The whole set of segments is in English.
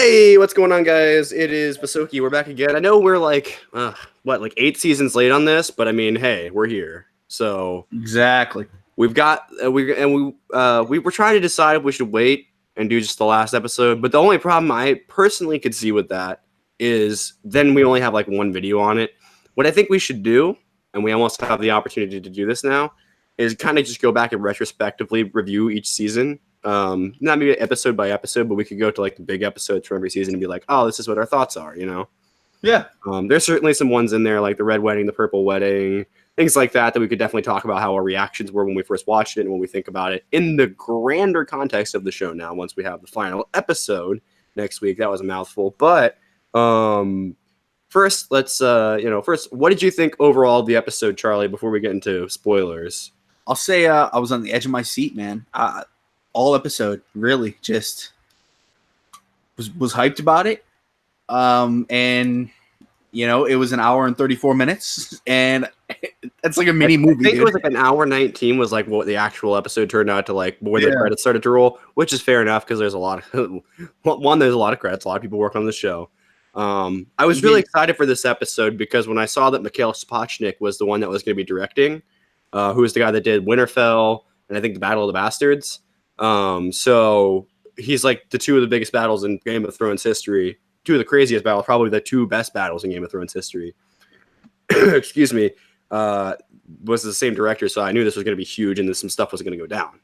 Hey, what's going on, guys? It is Basoki. We're back again. I know we're like 8 seasons late on this, but I mean, hey, we're here. So Exactly. we've got we were trying to decide if we should wait and do just the last episode. But the only problem I personally could see with that is then we only have like one video on it. What I think we should do, and we almost have the opportunity to do this now, is kind of just go back and retrospectively review each season. Not maybe episode by episode, but we could go to like the big episodes from every season and be like, oh, this is what our thoughts are, you know? Yeah. There's certainly some ones in there like the red wedding, the purple wedding, things like that we could definitely talk about how our reactions were when we first watched it and when we think about it in the grander context of the show now once we have the final episode next week. That was a mouthful. But first, let's what did you think overall of the episode, Charlie, before we get into spoilers? I'll say I was on the edge of my seat, man. All episode, really, just was hyped about it. And it was an hour and 34 minutes, and it's like a mini movie. I think it was like an hour 19 was like what the actual episode turned out to, like where the credits started to roll, which is fair enough because there's a lot of there's a lot of credits, a lot of people work on the show. I was really excited for this episode because when I saw that Mikhail Sapochnik was the one that was going to be directing, who was the guy that did Winterfell and I think the Battle of the Bastards. So he's like the two of the biggest battles in Game of Thrones history. Two of the craziest battles, probably the two best battles in Game of Thrones history. Excuse me. Was the same director, so I knew this was going to be huge and some stuff was going to go down.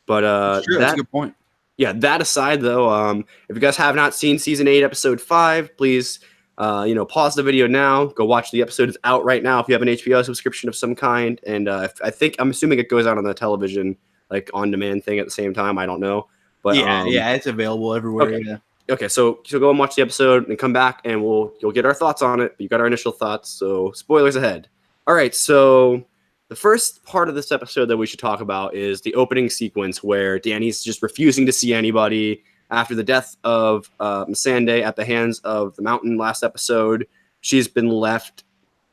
That's a good point. Yeah, that aside, though, if you guys have not seen Season 8, Episode 5, please, pause the video now. Go watch the episode. It's out right now if you have an HBO subscription of some kind. And I'm assuming it goes out on the television, like, on-demand thing at the same time. I don't know. But yeah, it's available everywhere. Okay. Yeah. Okay, so go and watch the episode and come back, and you'll get our thoughts on it. You got our initial thoughts, so spoilers ahead. All right, so the first part of this episode that we should talk about is the opening sequence where Dany's just refusing to see anybody after the death of Missandei at the hands of the Mountain last episode. She's been left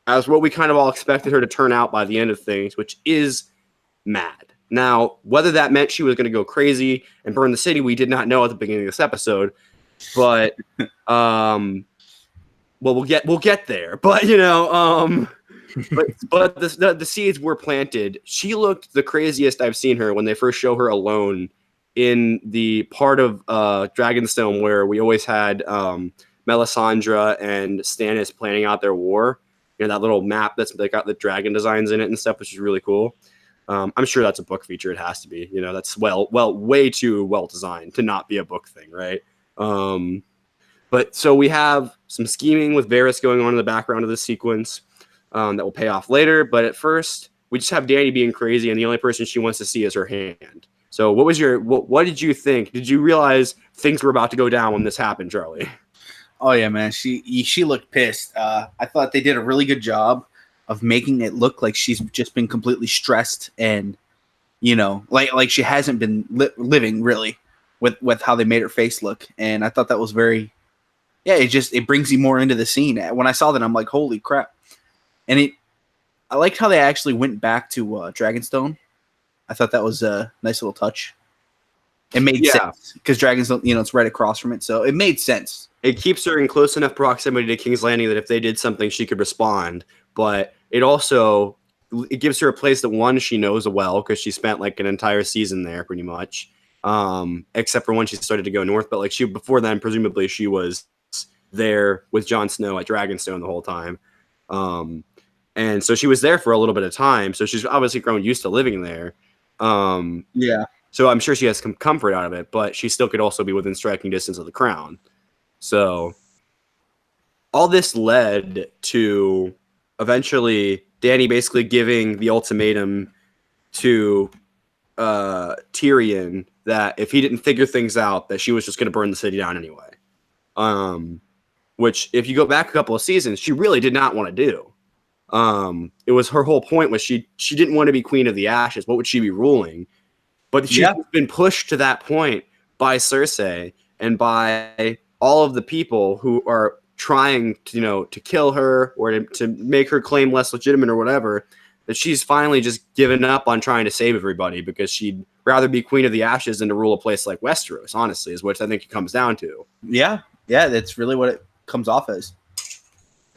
as what we kind of all expected her to turn out by the end of things, which is mad. Now, whether that meant she was going to go crazy and burn the city, we did not know at the beginning of this episode. But, we'll get there. But but the seeds were planted. She looked the craziest I've seen her when they first show her alone in the part of Dragonstone where we always had Melisandre and Stannis planning out their war. That little map that's got the dragon designs in it and stuff, which is really cool. I'm sure that's a book feature. It has to be. That's way too well designed to not be a book thing, right? But so we have some scheming with Varys going on in the background of this sequence that will pay off later. But at first, we just have Dany being crazy, and the only person she wants to see is her hand. So what did you think? Did you realize things were about to go down when this happened, Charlie? Oh yeah, man. She looked pissed. I thought they did a really good job of making it look like she's just been completely stressed and, like she hasn't been living really with how they made her face look. And I thought that was very, it brings you more into the scene. When I saw that, I'm like, holy crap. And I liked how they actually went back to Dragonstone. I thought that was a nice little touch. It made sense because Dragonstone, it's right across from it. So it made sense. It keeps her in close enough proximity to King's Landing that if they did something, she could respond. But it gives her a place that, one, she knows well because she spent like an entire season there pretty much, except for when she started to go north. But like before then, presumably she was there with Jon Snow at Dragonstone the whole time. And so she was there for a little bit of time. So she's obviously grown used to living there. So I'm sure she has some comfort out of it, but she still could also be within striking distance of the crown. So all this led to eventually Dany basically giving the ultimatum to Tyrion that if he didn't figure things out, that she was just going to burn the city down anyway. Which, if you go back a couple of seasons, she really did not want to do. It was her whole point was she didn't want to be Queen of the Ashes. What would she be ruling? But she's been pushed to that point by Cersei and by all of the people who are trying to, to kill her or to make her claim less legitimate or whatever, that she's finally just given up on trying to save everybody because she'd rather be Queen of the Ashes than to rule a place like Westeros, honestly, is what I think it comes down to. Yeah, that's really what it comes off as.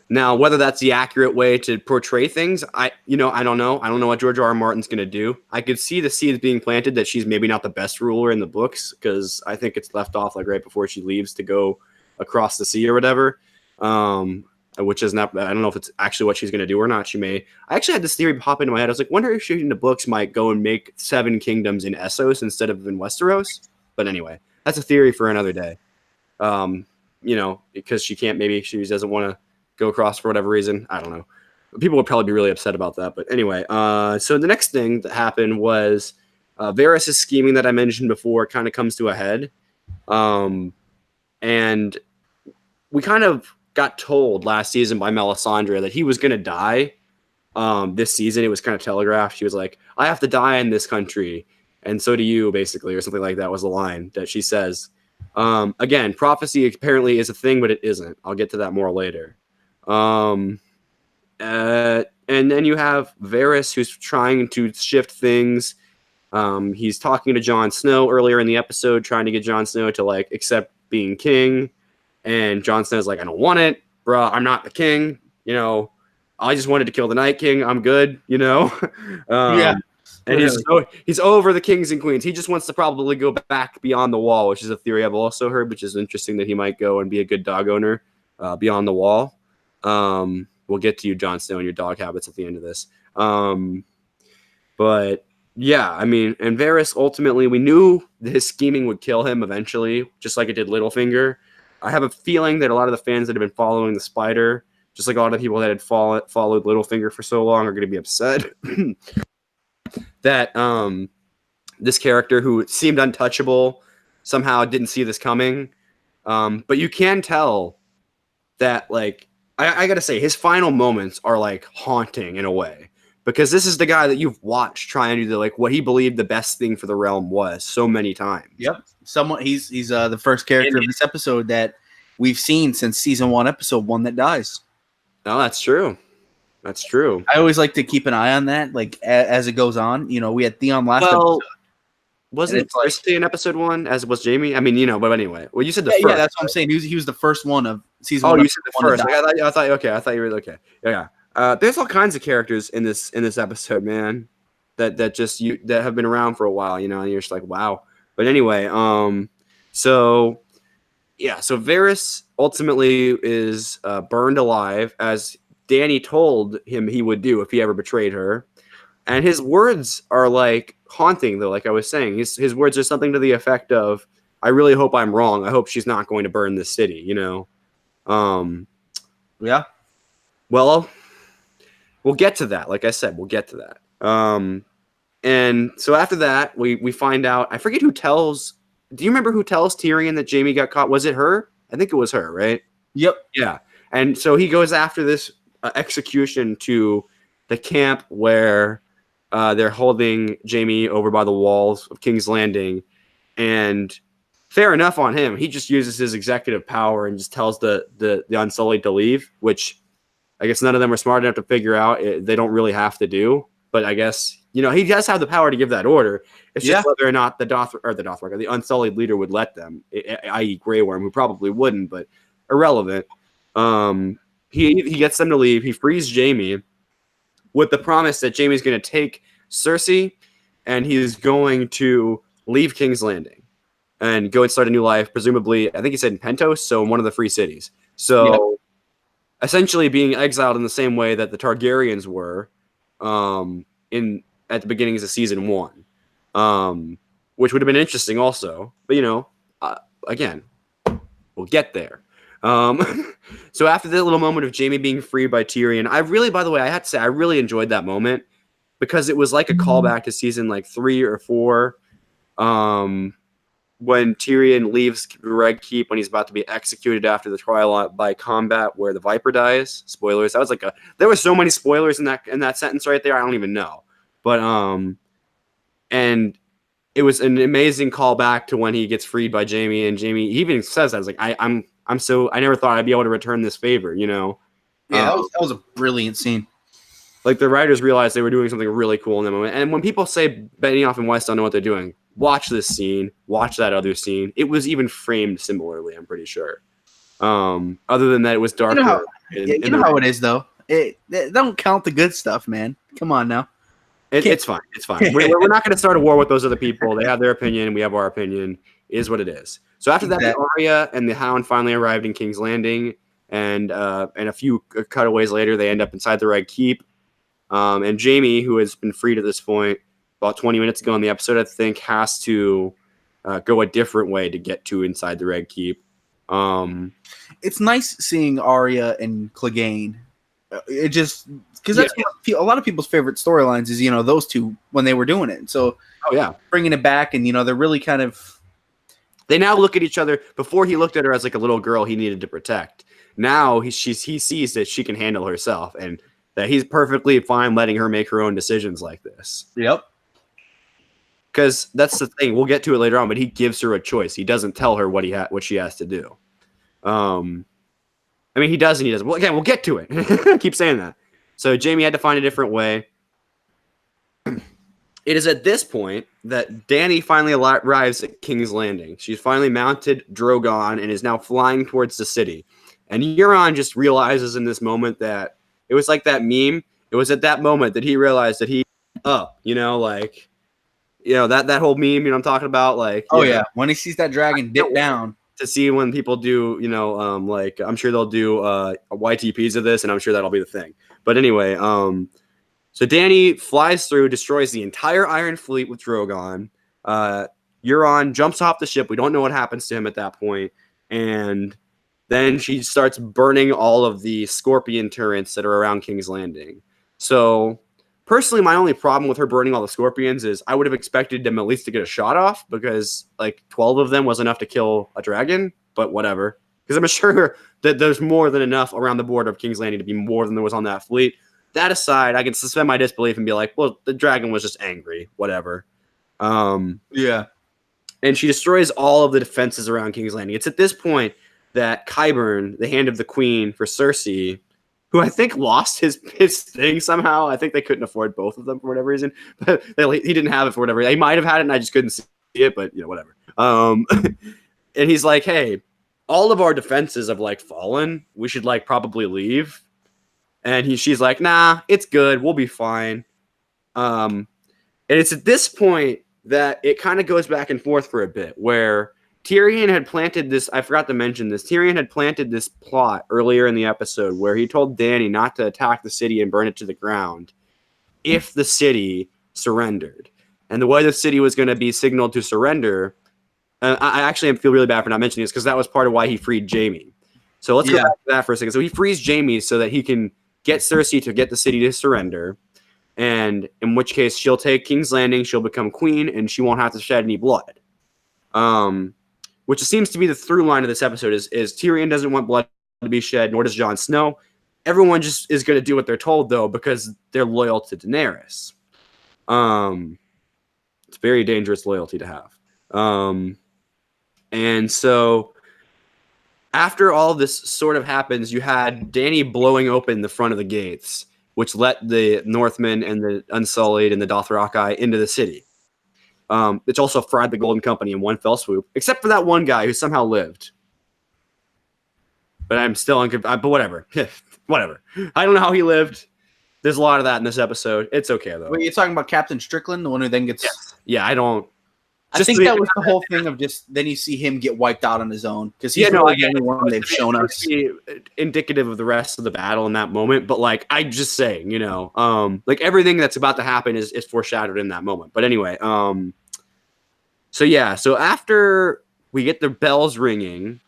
Now, whether that's the accurate way to portray things, I don't know. I don't know what George R. R. Martin's going to do. I could see the seeds being planted that she's maybe not the best ruler in the books because I think it's left off like right before she leaves to go across the sea or whatever. Which is not, I don't know if it's actually what she's going to do or not. She may. I actually had this theory pop into my head. I was like, wonder if she in the books might go and make 7 kingdoms in Essos instead of in Westeros. But anyway, that's a theory for another day. Because she can't, maybe she doesn't want to go across for whatever reason. I don't know. People would probably be really upset about that. But anyway, so the next thing that happened was Varys' scheming that I mentioned before kind of comes to a head. And we kind of got told last season by Melisandre that he was going to die this season. It was kind of telegraphed. She was like, I have to die in this country. And so do you, basically, or something like that was the line that she says. Again, prophecy apparently is a thing, but it isn't. I'll get to that more later. And then you have Varys, who's trying to shift things. He's talking to Jon Snow earlier in the episode, trying to get Jon Snow to like accept being king. And Jon Snow's like, I don't want it, bruh. I'm not the king. I just wanted to kill the Night King. I'm good. Yeah. And he's over the kings and queens. He just wants to probably go back beyond the wall, which is a theory I've also heard, which is interesting that he might go and be a good dog owner beyond the wall. We'll get to you, Jon Snow, and your dog habits at the end of this. But yeah, I mean, and Varys ultimately, we knew his scheming would kill him eventually, just like it did Littlefinger. I have a feeling that a lot of the fans that have been following the Spider, just like a lot of people that had followed Littlefinger for so long, are going to be upset that this character who seemed untouchable somehow didn't see this coming. But you can tell that, like, I got to say, his final moments are like haunting in a way, because this is the guy that you've watched try and do what he believed the best thing for the realm was so many times. Yep. He's the first character of this episode that we've seen since season 1, episode 1 that dies. No, that's true. That's true. I always like to keep an eye on that, like as it goes on. We had Theon last episode. Wasn't it Christy in episode 1, as was Jamie? I mean, but anyway. Well, you said the first. Yeah, that's what I'm saying. He was the first one of season 1. Oh, you said the first. I thought you were okay. Yeah. There's all kinds of characters in this episode, man, that have been around for a while, and you're just like, wow. But anyway, so Varys ultimately is burned alive, as Dany told him he would do if he ever betrayed her. And his words are like haunting, though. Like I was saying, his words are something to the effect of, I really hope I'm wrong. I hope she's not going to burn this city, Yeah. Well, we'll get to that. Like I said, we'll get to that. And so after that, we find out, I forget who tells. Do you remember who tells Tyrion that Jaime got caught? Was it her? I think it was her, right? Yep. Yeah. And so he goes after this execution to the camp where they're holding Jaime over by the walls of King's Landing. And fair enough on him. He just uses his executive power and just tells the Unsullied to leave, which I guess none of them are smart enough to figure out they don't really have to do. But I guess, he does have the power to give that order. It's just whether or not the Unsullied leader would let them, i.e. Grey Worm, who probably wouldn't, but irrelevant. He gets them to leave. He frees Jaime with the promise that Jaime's going to take Cersei and he's going to leave King's Landing and go and start a new life, presumably, I think he said in Pentos, so in one of the free cities. So essentially being exiled in the same way that the Targaryens were at the beginnings of season 1, which would have been interesting also. But, again, we'll get there. So after that little moment of Jaime being freed by Tyrion, by the way, I have to say, I really enjoyed that moment because it was like a callback to season 3 or 4, when Tyrion leaves Red Keep when he's about to be executed after the trial by combat where the Viper dies. Spoilers. That was there were so many spoilers in that sentence right there. I don't even know. But and it was an amazing callback to when he gets freed by Jaime, and Jaime even says that, I was like, I never thought I'd be able to return this favor, Yeah, that was a brilliant scene. Like the writers realized they were doing something really cool in that moment. And when people say Benioff and Weiss don't know what they're doing, watch this scene, watch that other scene. It was even framed similarly, I'm pretty sure. Other than that, it was darker. You know how it is, though. It don't count the good stuff, man. Come on now. It's fine. It's fine. We're not going to start a war with those other people. They have their opinion. We have our opinion. It is what it is. So after that, the Arya and the Hound finally arrived in King's Landing, and a few cutaways later, they end up inside the Red Keep. And Jamie, who has been freed at this point, about 20 minutes ago in the episode, I think, has to go a different way to get to inside the Red Keep. It's nice seeing Arya and Clegane. It just because that's a lot of people's favorite storylines is those two when they were doing it. So bringing it back and they're really kind of they now look at each other. Before he looked at her as like a little girl he needed to protect. Now he sees that she can handle herself and that he's perfectly fine letting her make her own decisions like this. Yep. Because that's the thing. We'll get to it later on, but he gives her a choice. He doesn't tell her what she has to do. I mean, he does and he doesn't. Well, again, we'll get to it. I keep saying that. So Jamie had to find a different way. It is at this point that Dany finally arrives at King's Landing. She's finally mounted Drogon and is now flying towards the city. And Euron just realizes in this moment that it was like that meme. It was at that moment that he realized that that whole meme, you know what I'm talking about? Like, when he sees that dragon dip down. To see when people do, I'm sure they'll do YTPs of this, and I'm sure that'll be the thing. But anyway, so Dany flies through, destroys the entire Iron Fleet with Drogon. Euron jumps off the ship. We don't know what happens to him at that point. And then she starts burning all of the Scorpion turrets that are around King's Landing. So personally, my only problem with her burning all the Scorpions is I would have expected them at least to get a shot off because like 12 of them was enough to kill a dragon, but whatever. Because I'm sure that there's more than enough around the border of King's Landing to be more than there was on that fleet. That aside, I can suspend my disbelief and be like, well, the dragon was just angry, whatever. Yeah. And she destroys all of the defenses around King's Landing. It's at this point that Qyburn, the Hand of the Queen for Cersei, who I think lost his thing somehow. I think they couldn't afford both of them for whatever reason. But he didn't have it for whatever. He might have had it and I just couldn't see it, but whatever. And he's like, hey, all of our defenses have like fallen. We should like probably leave. And she's like, nah, it's good. We'll be fine. And it's at this point that it kind of goes back and forth for a bit where Tyrion had planted this. I forgot to mention this. Tyrion had planted this plot earlier in the episode where he told Dany not to attack the city and burn it to the ground if the city surrendered. And the way the city was going to be signaled to surrender, I actually feel really bad for not mentioning this because that was part of why he freed Jaime. So let's go back to that for a second. So he frees Jaime so that he can get Cersei to get the city to surrender. And in which case she'll take King's Landing, she'll become queen, and she won't have to shed any blood. Which seems to be the through line of this episode is Tyrion doesn't want blood to be shed, nor does Jon Snow. Everyone just is going to do what they're told, though, because they're loyal to Daenerys. It's very dangerous loyalty to have. And so after all this sort of happens, you had Dany blowing open the front of the gates, which let the Northmen and the Unsullied and the Dothraki into the city. It's also fried the Golden Company in one fell swoop, except for that one guy who somehow lived. But I'm still but whatever. Whatever. I don't know how he lived. There's a lot of that in this episode. It's okay, though. Wait, you're talking about Captain Strickland, the one who then gets... Yes. Yeah, I don't... I think that was the whole thing of just... Then you see him get wiped out on his own. Because he's the only one they've shown us. Indicative of the rest of the battle in that moment. But, like, I'm just saying, like, everything that's about to happen is foreshadowed in that moment. But anyway, so after we get the bells ringing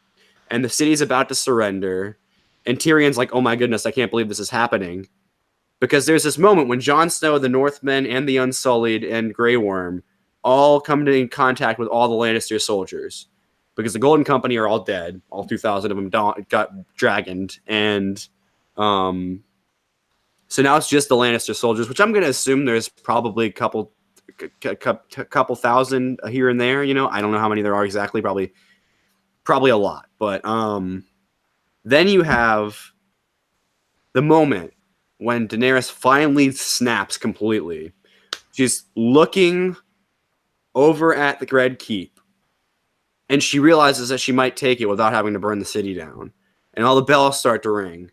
and the city's about to surrender and Tyrion's like, oh my goodness, I can't believe this is happening. Because there's this moment when Jon Snow, the Northmen, and the Unsullied and Grey Worm all come in contact with all the Lannister soldiers. Because the Golden Company are all dead. All 2,000 of them got dragoned. And so now it's just the Lannister soldiers, which I'm going to assume there's probably a couple thousand here and there. I don't know how many there are exactly. Probably a lot. But then you have the moment when Daenerys finally snaps completely. She's looking over at the Red Keep, and she realizes that she might take it without having to burn the city down. And all the bells start to ring,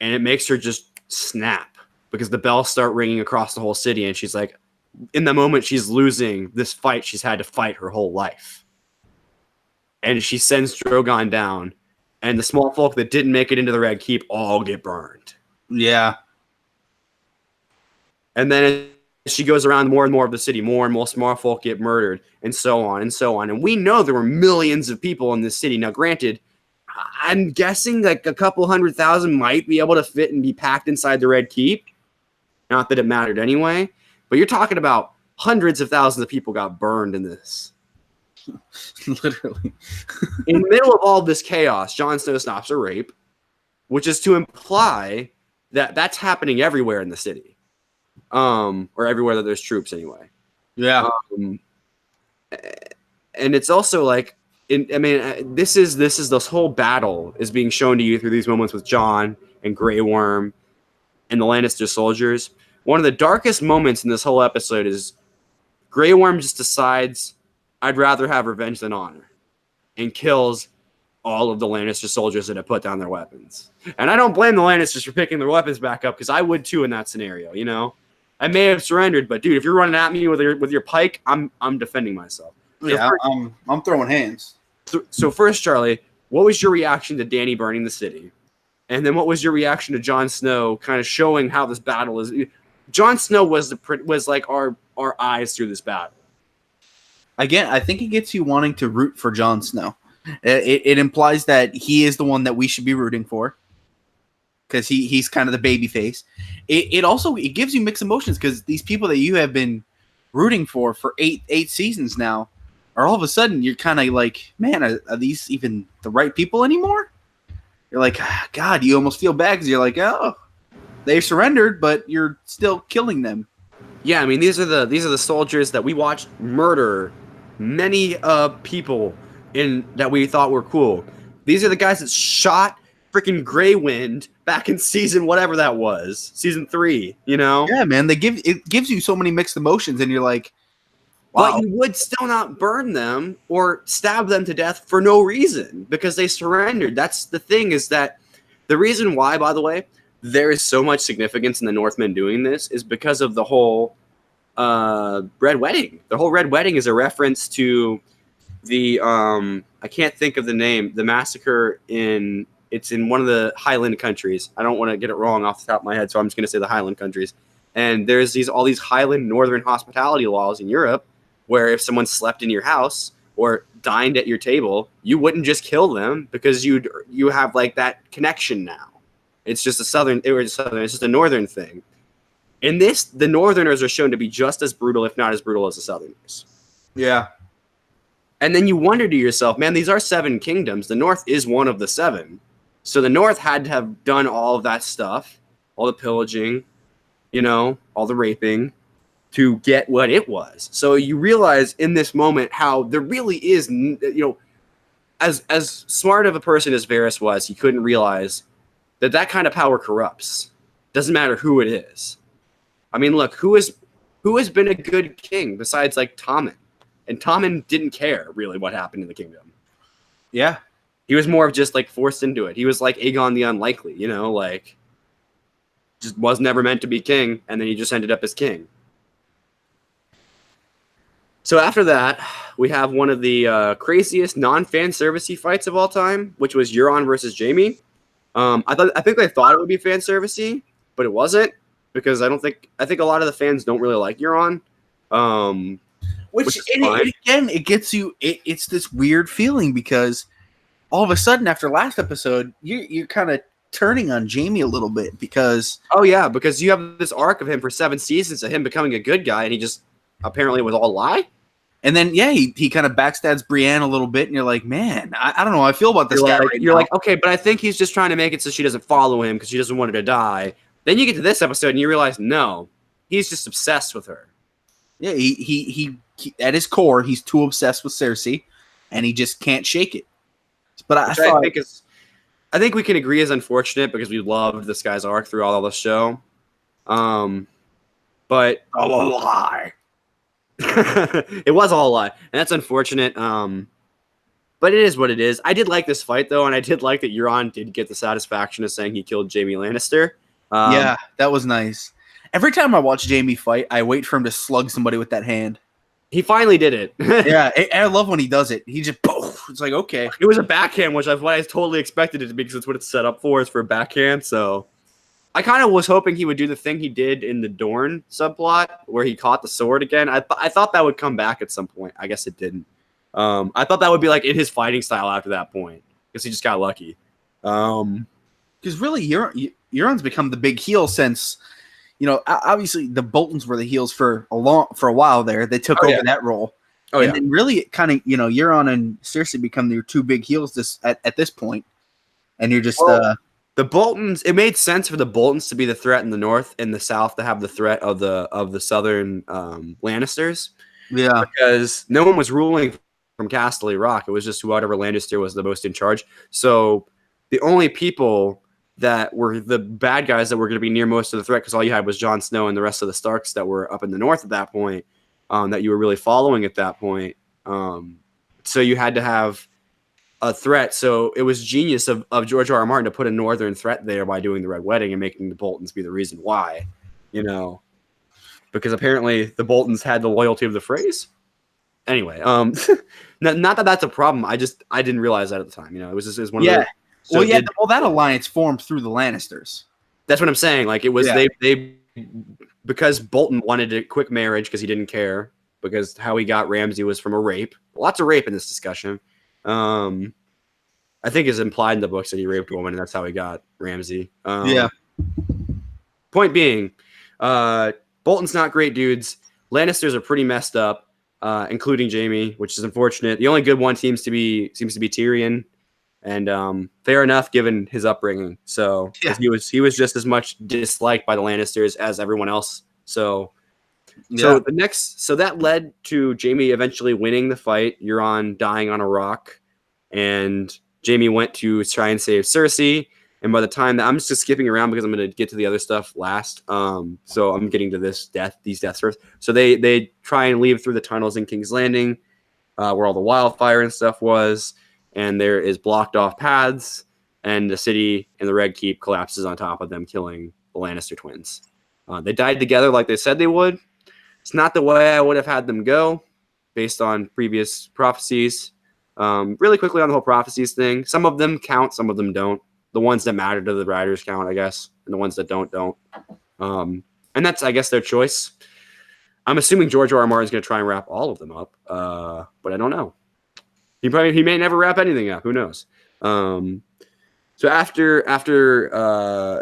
and it makes her just snap because the bells start ringing across the whole city, and she's like, in the moment she's losing this fight she's had to fight her whole life. And she sends Drogon down, and the small folk that didn't make it into the Red Keep all get burned. Yeah. And then as she goes around more and more of the city, more and more small folk get murdered, and so on and so on. And we know there were millions of people in this city. Now, granted, I'm guessing like a couple 100,000 might be able to fit and be packed inside the Red Keep. Not that it mattered anyway, but you're talking about hundreds of thousands of people got burned in this. Literally. In the middle of all this chaos, Jon Snow stops a rape, which is to imply that that's happening everywhere in the city, or everywhere that there's troops anyway. Yeah. And it's also like, this whole battle is being shown to you through these moments with Jon and Grey Worm and the Lannister soldiers. One of the darkest moments in this whole episode is Grey Worm just decides, I'd rather have revenge than honor, and kills all of the Lannister soldiers that have put down their weapons. And I don't blame the Lannisters for picking their weapons back up, because I would too in that scenario, you know? I may have surrendered, but dude, if you're running at me with your pike, I'm defending myself. Yeah, I'm throwing hands. So first, Charlie, what was your reaction to Dany burning the city? And then what was your reaction to Jon Snow kind of showing how this battle is? Jon Snow was like our eyes through this battle. Again, I think it gets you wanting to root for Jon Snow. It implies that he is the one that we should be rooting for, because he's kind of the baby face. It also gives you mixed emotions, because these people that you have been rooting for eight seasons now are all of a sudden, you're kind of like, man, are these even the right people anymore? You're like, God, you almost feel bad because you're like, oh, they surrendered, but you're still killing them. Yeah, I mean, these are the soldiers that we watched murder many people in that we thought were cool. These are the guys that shot freaking Grey Wind back in season whatever that was, season 3. You know? Yeah, man. It gives you so many mixed emotions, and you're like, wow. But you would still not burn them or stab them to death for no reason, because they surrendered. That's the thing, is that the reason why, by the way, there is so much significance in the Northmen doing this is because of the whole Red Wedding. The whole Red Wedding is a reference to the I can't think of the name, the massacre it's in one of the Highland countries. I don't want to get it wrong off the top of my head, so I'm just going to say the Highland countries. And there's all these Highland northern hospitality laws in Europe, where if someone slept in your house or dined at your table, you wouldn't just kill them, because you have like that connection now. It's just it's just a northern thing. In this, the Northerners are shown to be just as brutal, if not as brutal, as the Southerners. Yeah. And then you wonder to yourself, man, these are 7 kingdoms. The North is one of the 7. So the North had to have done all of that stuff, all the pillaging, all the raping, to get what it was. So you realize in this moment how there really is, as smart of a person as Varys was, he couldn't realize that kind of power corrupts. Doesn't matter who it is. I mean, look, who has been a good king besides like Tommen? And Tommen didn't care really what happened in the kingdom. Yeah. He was more of just like forced into it. He was like Aegon the Unlikely, just was never meant to be king, and then he just ended up as king. So after that, we have one of the craziest non-fan servicey fights of all time, which was Euron versus Jaime. I think they thought it would be fan servicey, but it wasn't, because I think a lot of the fans don't really like Euron. Which is fine. It gets you. It's this weird feeling, because all of a sudden after last episode, you're kind of turning on Jaime a little bit, because because you have this arc of him for 7 seasons of him becoming a good guy, and he just apparently was all a lie. And then he kind of backstabs Brienne a little bit, and you're like, man, I don't know how I feel about this guy. You're like, okay, but I think he's just trying to make it so she doesn't follow him because she doesn't want her to die. Then you get to this episode and you realize, no, he's just obsessed with her. Yeah, he at his core, he's too obsessed with Cersei, and he just can't shake it. But I think I think we can agree is unfortunate because we loved this guy's arc throughout all the show. But all a lie. It was all a lie, and that's unfortunate. But it is what it is. I did like this fight though, and I did like that Euron did get the satisfaction of saying he killed Jaime Lannister. Yeah, that was nice. Every time I watch Jaime fight, I wait for him to slug somebody with that hand. He finally did it. Yeah, I love when he does it. He just poof. It's like, okay. It was a backhand, which I totally expected it to be because it's what it's set up for, is for a backhand. So I kind of was hoping he would do the thing he did in the Dorne subplot where he caught the sword again. I thought that would come back at some point. I guess it didn't. I thought that would be like in his fighting style after that point because he just got lucky. Because really, Euron's become the big heel since, obviously the Boltons were the heels for a while there. They took over that role. And then really it kind of, Euron and Cersei become your two big heels at this point. And you're just the Boltons, it made sense for the Boltons to be the threat in the north and the south to have the threat of the southern Lannisters. Yeah. Because no one was ruling from Casterly Rock. It was just whoever Lannister was the most in charge. So the only people that were the bad guys that were going to be near most of the threat, because all you had was Jon Snow and the rest of the Starks that were up in the north at that point, that you were really following at that point. So you had to have a threat. So it was genius of George R. R. Martin to put a northern threat there by doing the Red Wedding and making the Boltons be the reason why, because apparently the Boltons had the loyalty of the phrase. Anyway, not that that's a problem. I didn't realize that at the time. It was one of those. So that alliance formed through the Lannisters. That's what I'm saying. Like it was they because Bolton wanted a quick marriage because he didn't care, because how he got Ramsay was from a rape. Lots of rape in this discussion. I think it's implied in the books that he raped a woman, and that's how he got Ramsay. Point being, Bolton's not great dudes. Lannisters are pretty messed up, including Jaime, which is unfortunate. The only good one seems to be Tyrion. And fair enough, given his upbringing. So he was just as much disliked by the Lannisters as everyone else. So that led to Jaime eventually winning the fight. Euron dying on a rock, and Jaime went to try and save Cersei. And by the time that I'm just skipping around because I'm going to get to the other stuff last. So I'm getting to these deaths first. So they try and leave through the tunnels in King's Landing, where all the wildfire and stuff was. And there is blocked off paths, and the city and the Red Keep collapses on top of them, killing the Lannister twins. They died together like they said they would. It's not the way I would have had them go, based on previous prophecies. Really quickly on the whole prophecies thing, some of them count, some of them don't. The ones that matter to the writers count, I guess, and the ones that don't. And that's, I guess, their choice. I'm assuming George R. R. Martin's going to try and wrap all of them up, but I don't know. He may never wrap anything up. Who knows? So after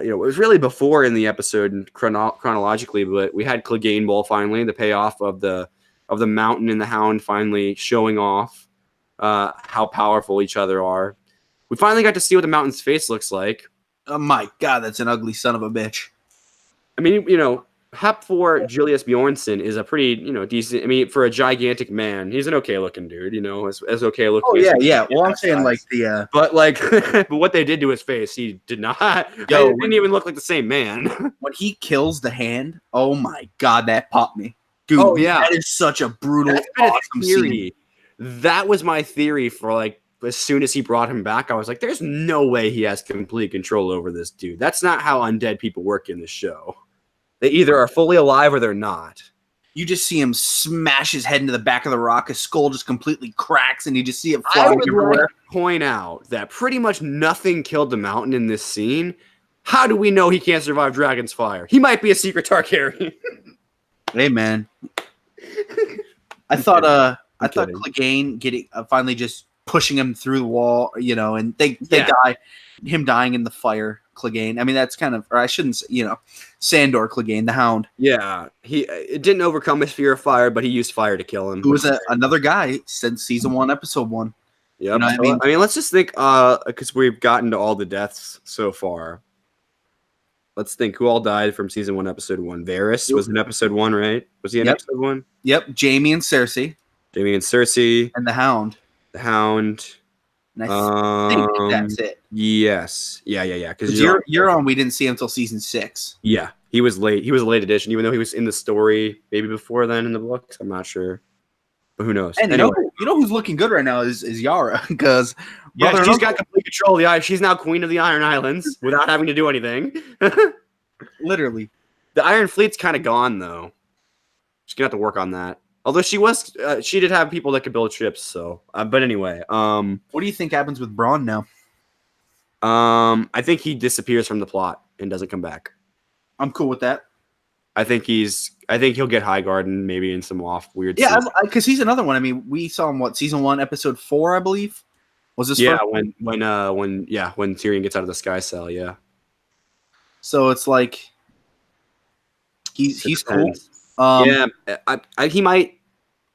it was really before in the episode chronologically, but we had Clegane Bowl finally, the payoff of the Mountain and the Hound finally showing off how powerful each other are. We finally got to see what the Mountain's face looks like. Oh my God, that's an ugly son of a bitch. I mean, Hep for Julius Bjornsson is a pretty, decent. I mean, for a gigantic man, he's an okay looking dude. As okay looking. Oh yeah. Well, I'm saying like but but what they did to his face, he did not. It didn't even look like the same man. When he kills the hand, oh my God, that popped me, dude. Oh yeah, that is such a brutal, awesome scene. That was my theory for as soon as he brought him back, I was like, "There's no way he has complete control over this dude. That's not how undead people work in this show." They either are fully alive or they're not. You just see him smash his head into the back of the rock. His skull just completely cracks, and you just see it flying everywhere. Point out that pretty much nothing killed the Mountain in this scene. How do we know he can't survive Dragon's Fire? He might be a secret Targaryen. Hey, man. I thought Clegane getting finally just pushing him through the wall, and they die. Him dying in the fire, Clegane. I mean, that's kind of, or I shouldn't say, Sandor Clegane, the Hound. Yeah, it didn't overcome his fear of fire, but he used fire to kill him. Who was another guy since season 1, episode 1. Yeah, I mean, let's just think, because we've gotten to all the deaths so far. Let's think who all died from season 1, episode 1. Varys was in episode 1, right? Was he in episode 1? Yep, Jaime and Cersei. And the Hound. The Hound. and I think that's it. Yes. Yeah. Because you're on. We didn't see him until season 6. Yeah, he was late. He was a late addition, even though he was in the story maybe before then in the books. I'm not sure, but who knows? And anyway. you know who's looking good right now is Yara, because she's got complete control of the Iron. She's now queen of the Iron Islands without having to do anything. Literally, the Iron Fleet's kind of gone though. She's gonna have to work on that. Although she did have people that could build ships. So, but anyway, what do you think happens with Braun now? I think he disappears from the plot and doesn't come back. I'm cool with that. I think he'll get Highgarden maybe in some off weird. Yeah, because he's another one. I mean, we saw him season 1, episode 4, I believe. Was this? Yeah, when Tyrion gets out of the Sky Cell. Yeah. So it's like he's cool. He might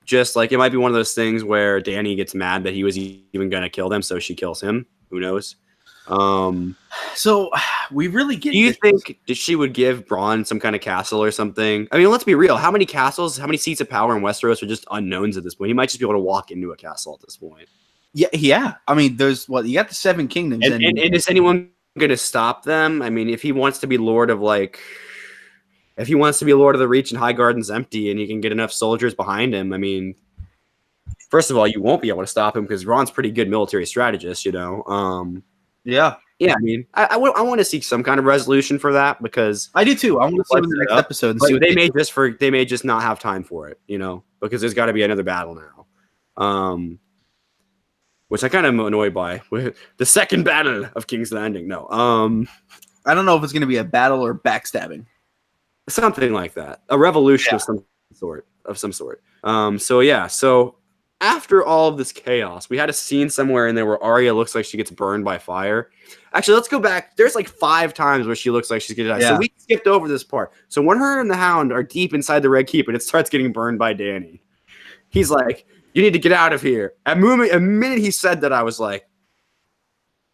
just like it might be one of those things where Dany gets mad that he was even gonna kill them, so she kills him. Who knows? So we really get. Do you think she would give Bronn some kind of castle or something? I mean, let's be real. How many castles, how many seats of power in Westeros are just unknowns at this point? He might just be able to walk into a castle at this point. Yeah. I mean, there's you got the 7 kingdoms, and is anyone going to stop them? I mean, if he wants to be Lord of if he wants to be Lord of the Reach and Highgarden's empty, and he can get enough soldiers behind him, I mean, first of all, you won't be able to stop him because Ron's pretty good military strategist, you know. Yeah. I mean, I want to seek some kind of resolution for that because I do too. I want to see in the next episode. And see what they may just not have time for it, you know, because there's got to be another battle now. Which I kind of am annoyed by. The second battle of King's Landing. No. I don't know if it's going to be a battle or backstabbing. Something like that. A revolution of some sort. So after all of this chaos, we had a scene somewhere in there where Arya looks like she gets burned by fire. Actually, let's go back. There's like 5 times where she looks like she's going to die. Yeah. So we skipped over this part. So when her and the Hound are deep inside the Red Keep and it starts getting burned by Dany, he's like, you need to get out of here. A minute he said that, I was like,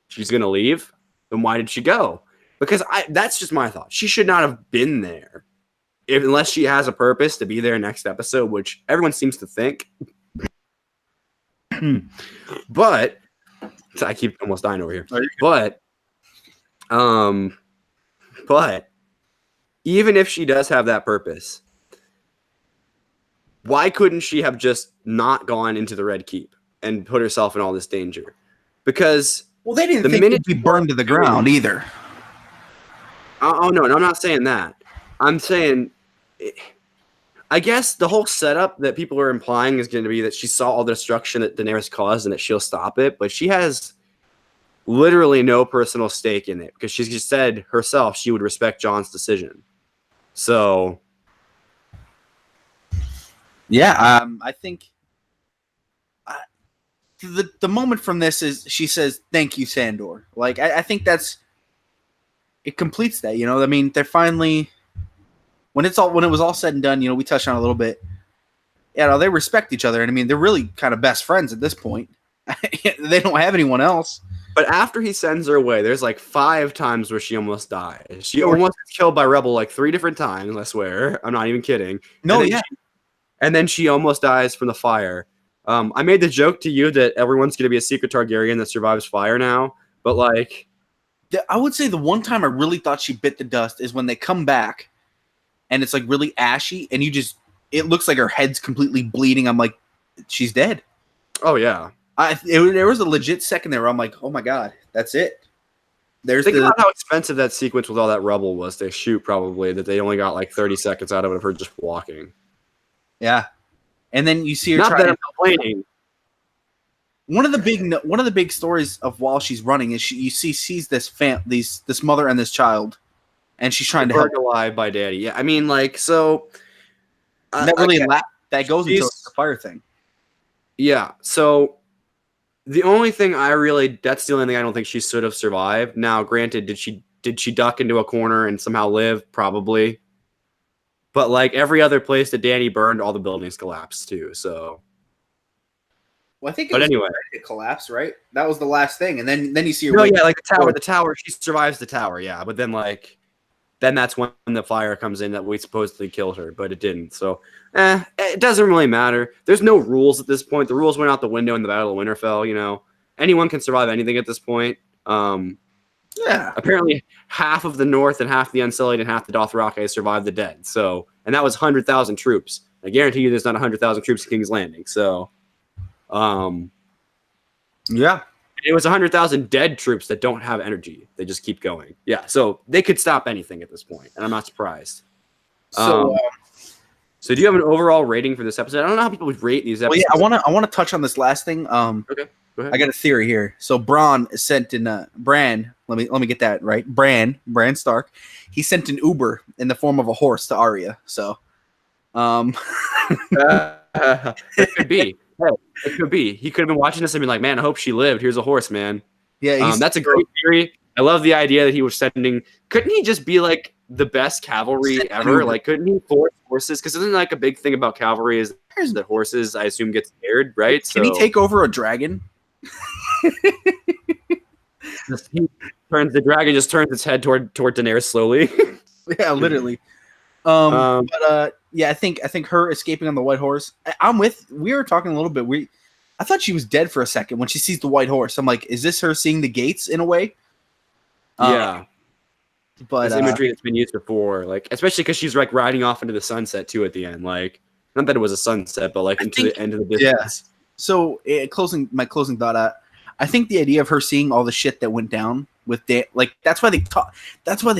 she's going to leave? Then why did she go? Because that's just my thought. She should not have been there unless she has a purpose to be there next episode, which everyone seems to think. But I keep almost dying over here. But even if she does have that purpose, why couldn't she have just not gone into the Red Keep and put herself in all this danger? Because they didn't think it'd be burned to the ground either. Oh no, I'm not saying that. I'm saying, I guess the whole setup that people are implying is going to be that she saw all the destruction that Daenerys caused and that she'll stop it, but she has literally no personal stake in it because she's just said herself she would respect Jon's decision. So, yeah, I think the moment from this is she says, "Thank you, Sandor." Like, I think it completes that. You know, I mean, they're finally. When it was all said and done, you know, we touched on it a little bit. You know, they respect each other, and I mean, they're really kind of best friends at this point. They don't have anyone else. But after he sends her away, there's like 5 times where she almost dies. She almost gets killed by Rebel like 3 different times. I swear, I'm not even kidding. No, and then she almost dies from the fire. I made the joke to you that everyone's going to be a secret Targaryen that survives fire now, but like, I would say the one time I really thought she bit the dust is when they come back. And it's like really ashy, and it looks like her head's completely bleeding. I'm like, she's dead. Oh yeah. There was a legit second there where I'm like, oh my god, that's it. Think about how expensive that sequence with all that rubble was to shoot. Probably that they only got like 30 seconds out of it of her just walking. Yeah, and then you see her. Not that I'm complaining. One of the big stories of while she's running is she sees this mother and this child. And she's trying to help alive by Daddy. Yeah, I mean, like, so that goes into the fire thing. Yeah. So the only thing that's the only thing I don't think she should have survived. Now, granted, did she duck into a corner and somehow live? Probably. But like every other place that Dany burned, all the buildings collapsed too. So. Well, I think it collapsed, right? That was the last thing, and then you see her. No, yeah, like the tower. The tower. She survives the tower, yeah, but then like. Then that's when the fire comes in that we supposedly killed her, but it didn't. So, it doesn't really matter. There's no rules at this point. The rules went out the window in the Battle of Winterfell, you know. anyone can survive anything at this point. Yeah. Apparently, half of the North and half the Unsullied and half the Dothraki survived the dead. So, and that was 100,000 troops. I guarantee you, there's not 100,000 troops at King's Landing. So, Yeah. it was 100,000 dead troops that don't have energy. They just keep going. Yeah, so they could stop anything at this point, and I'm not surprised. So, so do you have an overall rating for this episode? I don't know how people would rate these episodes. Well, yeah, I want to touch on this last thing. Okay, go ahead. I got a theory here. So Bran sent in Bran. Let me get that right. Bran Stark. He sent an Uber in the form of a horse to Arya. So, it could be. Hey, it could be. He could have been watching this and been like, "Man, I hope she lived. Here's a horse, man." Yeah, that's a great theory. I love the idea that he was sending. Couldn't he just be like the best cavalry ever? Like, couldn't he force horses? Because isn't like a big thing about cavalry is that horses, I assume, get scared, right? Can he take over a dragon? The dragon just turns its head toward Daenerys slowly. Yeah, literally. But yeah, I think her escaping on the white horse. We were talking a little bit. I thought she was dead for a second when she sees the white horse. I'm like, is this her seeing the gates in a way? Yeah. But this imagery that's been used before, like especially because she's like riding off into the sunset too at the end. Like, not that it was a sunset, but like the end of the distance. Yeah. So my closing thought. I think the idea of her seeing all the shit that went down with that's why they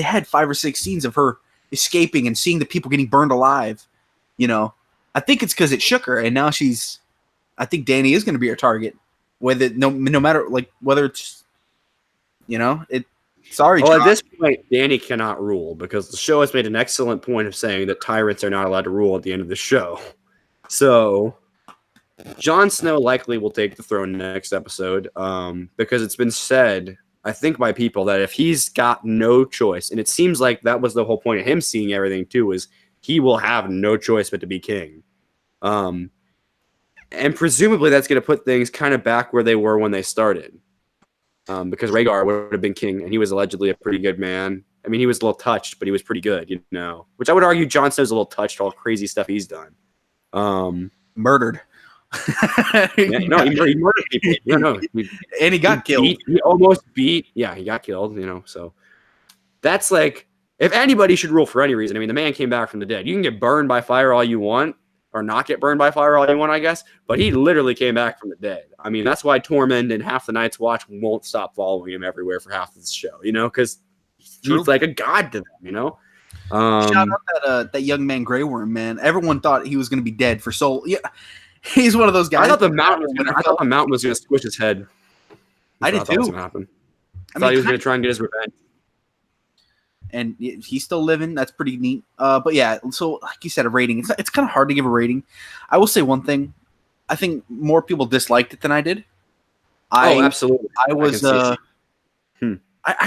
had 5 or 6 scenes of her escaping and seeing the people getting burned alive. You know, I think it's because it shook her, and now I think Dany is going to be her target, whether no matter like whether it's Sorry. Well, at this point, Dany cannot rule because the show has made an excellent point of saying that tyrants are not allowed to rule at the end of the show. So, Jon Snow likely will take the throne next episode because it's been said, I think, by people that if he's got no choice, and it seems like that was the whole point of him seeing everything too, is he will have no choice but to be king. And presumably that's going to put things kind of back where they were when they started. Because Rhaegar would have been king, and he was allegedly a pretty good man. I mean, he was a little touched, but he was pretty good, you know. Which I would argue Jon Snow's a little touched, all crazy stuff he's done. Murdered. He murdered people. And he got killed. He almost beat. Yeah, he got killed, you know. So that's like, if anybody should rule for any reason, I mean, the man came back from the dead. You can get burned by fire all you want, or not get burned by fire all you want, I guess. But he literally came back from the dead. I mean, that's why Tormund and half the Night's Watch won't stop following him everywhere for half of the show, you know, because he's like a god to them, you know. Shout out that young man Grey Worm, man. Everyone thought he was going to be dead for so. Yeah, he's one of those guys. I thought the mountain was going to squish his head. I did too. I thought he was going to try and get his revenge. And he's still living. That's pretty neat. But yeah, so like you said, a rating. It's kind of hard to give a rating. I will say one thing. I think more people disliked it than I did. Absolutely. I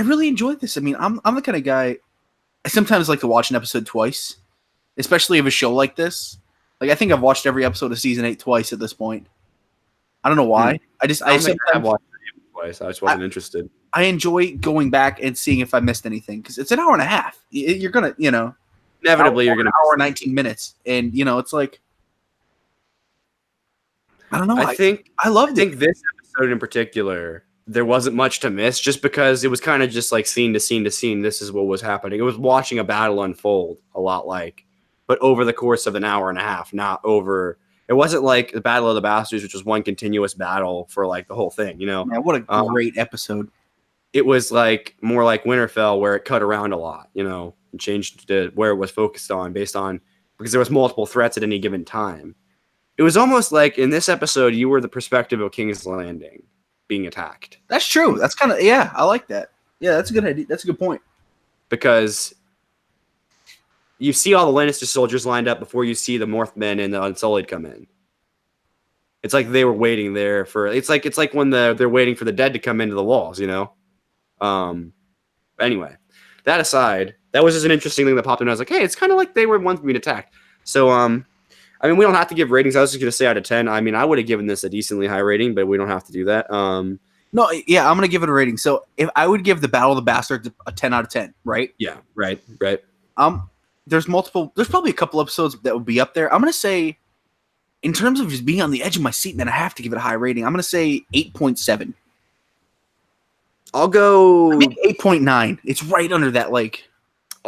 really enjoyed this. I mean, I'm the kind of guy. I sometimes like to watch an episode twice, especially of a show like this. Like I think I've watched every episode of season 8 twice at this point. I don't know why. I have watched it twice. I just wasn't interested. I enjoy going back and seeing if I missed anything because it's an hour and a half. You're gonna, inevitably you're gonna hour and 19 minutes, and it's like I don't know. I think it. This episode in particular, there wasn't much to miss just because it was kind of just like scene to scene to scene. This is what was happening. It was watching a battle unfold a lot but over the course of an hour and a half, not over. It wasn't like the Battle of the Bastards, which was one continuous battle for like the whole thing, you know. Man, what a great episode. It was like more like Winterfell where it cut around a lot, you know, and changed to where it was focused on because there was multiple threats at any given time. It was almost like in this episode, you were the perspective of King's Landing being attacked. That's true. That's kind of, yeah, I like that. Yeah, that's a good idea. That's a good point. Because you see all the Lannister soldiers lined up before you see the Northmen and the Unsullied come in. It's like they were waiting there for, it's like when they're waiting for the dead to come into the walls, you know? Anyway, that aside, that was just an interesting thing that popped in. I was like, hey, it's kind of like they were once being attacked. So, I mean, we don't have to give ratings. I was just going to say out of 10. I mean, I would have given this a decently high rating, but we don't have to do that. No, yeah, I'm going to give it a rating. So if I would give the Battle of the Bastards a 10 out of 10, right? Yeah, right. There's probably a couple episodes that would be up there. I'm going to say, in terms of just being on the edge of my seat, and then I have to give it a high rating, I'm going to say 8.7. I'll go. I mean, 8.9. It's right under that. Like,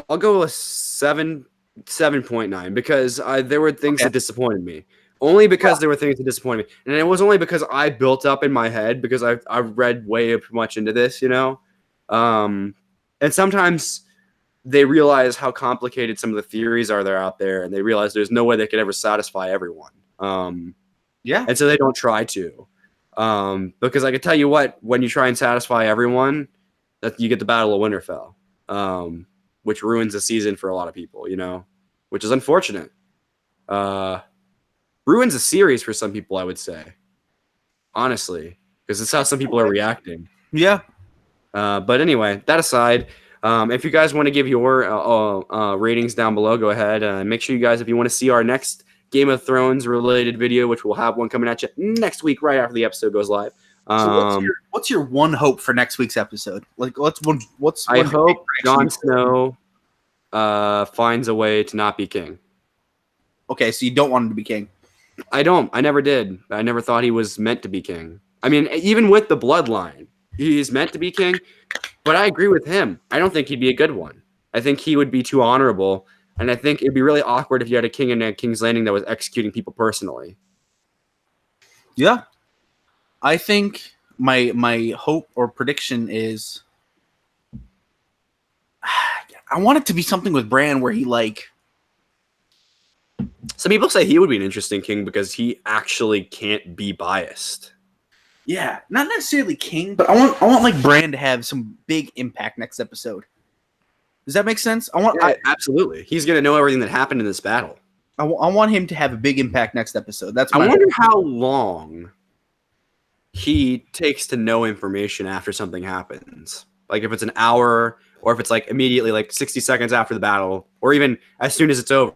I'll go a 7.9 because there were things that disappointed me. Only because there were things that disappointed me, and it was only because I built up in my head because I've read way too much into this, you know, and sometimes they realize how complicated some of the theories are there out there, and they realize there's no way they could ever satisfy everyone. yeah, And so they don't try to, because I can tell you what, when you try and satisfy everyone, that you get the Battle of Winterfell, which ruins the season for a lot of people, you know, which is unfortunate. Ruins a series for some people, I would say, honestly, because it's how some people are reacting. yeah. But anyway, that aside, if you guys want to give your ratings down below, go ahead. Make sure you guys, if you want to see our next Game of Thrones related video, which we'll have one coming at you next week, right after the episode goes live. So what's your one hope for next week's episode? Like, I hope Jon Snow finds a way to not be king. Okay, so you don't want him to be king. I don't. I never did. I never thought he was meant to be king. I mean, even with the bloodline, he's meant to be king. But I agree with him. I don't think he'd be a good one. I think he would be too honorable. And I think it'd be really awkward if you had a king in a King's Landing that was executing people personally. Yeah. I think my hope or prediction is I want it to be something with Bran where he like. Some people say he would be an interesting king because he actually can't be biased. Yeah, not necessarily king, but I want like Bran to have some big impact next episode. Does that make sense? Absolutely. He's going to know everything that happened in this battle. I want him to have a big impact next episode. That's I wonder how long he takes to know information after something happens. Like if it's an hour or if it's like immediately like 60 seconds after the battle or even as soon as it's over,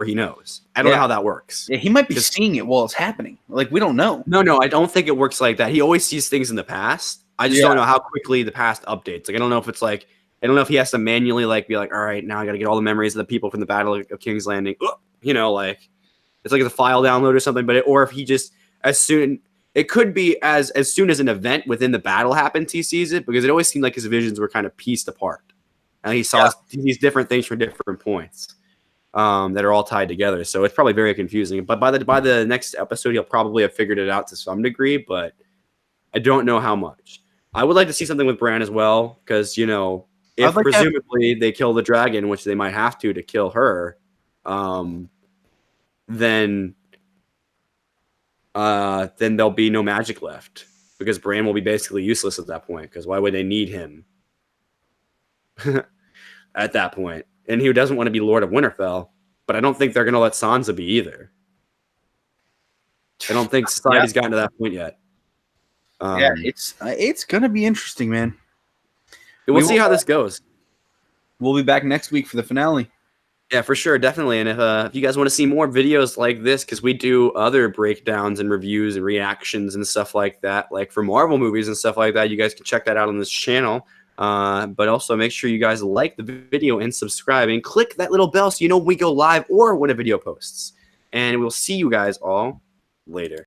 he knows. I don't know how that works. Yeah, he might be seeing it while it's happening. Like we don't know. No, I don't think it works like that. He always sees things in the past. I just don't know how quickly the past updates. Like I don't know if it's like I don't know if he has to manually like be like, all right, now I got to get all the memories of the people from the Battle of King's Landing. You know, like it's like a file download or something. But or if he just as soon it could be as soon as an event within the battle happens, he sees it because it always seemed like his visions were kind of pieced apart, and he saw these different things from different points that are all tied together. So it's probably very confusing. But by the next episode, he'll probably have figured it out to some degree. But I don't know how much. I would like to see something with Bran as well because you know. If presumably they kill the dragon, which they might have to kill her, then there'll be no magic left because Bran will be basically useless at that point. Because why would they need him at that point? And he doesn't want to be Lord of Winterfell, but I don't think they're going to let Sansa be either. I don't think society's gotten to that point yet. It's gonna be interesting, man. We'll see how this goes. We'll be back next week for the finale. Yeah, for sure, definitely. And if you guys want to see more videos like this, because we do other breakdowns and reviews and reactions and stuff like that, like for Marvel movies and stuff like that, you guys can check that out on this channel. But also make sure you guys like the video and subscribe and click that little bell so you know when we go live or when a video posts. And we'll see you guys all later.